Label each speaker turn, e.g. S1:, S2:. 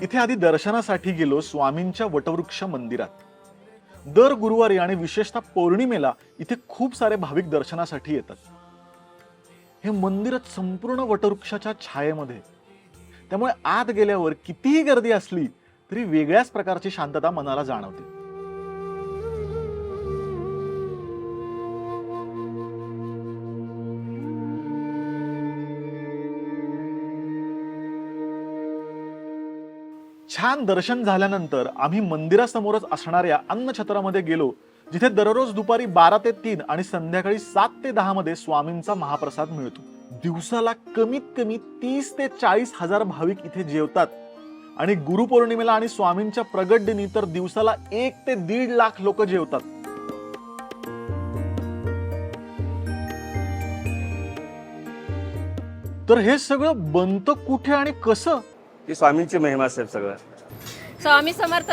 S1: इथे आधी दर्शनासाठी गेलो स्वामींच्या वटवृक्ष मंदिरात। दर गुरुवारी आणि विशेषतः पौर्णिमेला इथे खूप सारे भाविक दर्शनासाठी येतात। हे मंदिरच संपूर्ण वटवृक्षाच्या छायेमध्ये, त्यामुळे आत गेल्यावर कितीही गर्दी असली तरी वेगळ्याच प्रकारची शांतता मनाला जाणवते। छान दर्शन झाल्यानंतर आम्ही मंदिरासमोरच असणाऱ्या अन्नछत्रामध्ये गेलो, जिथे दररोज दुपारी 12 ते 3 आणि संध्याकाळी 7 ते 10 मध्ये स्वामींचा महाप्रसाद मिळतो। दिवसाला कमीत कमी 30 ते 40 हजार भाविक इथे जेवतात आणि गुरुपौर्णिमेला आणि स्वामींच्या प्रगट दिनी तर दिवसाला 1 ते 1.5 लाख लोक जेवतात। तर हे सगळं बनतं कुठे आणि कसं?
S2: ही स्वामींची महिमा असेल सगळं।
S3: स्वामी समर्थ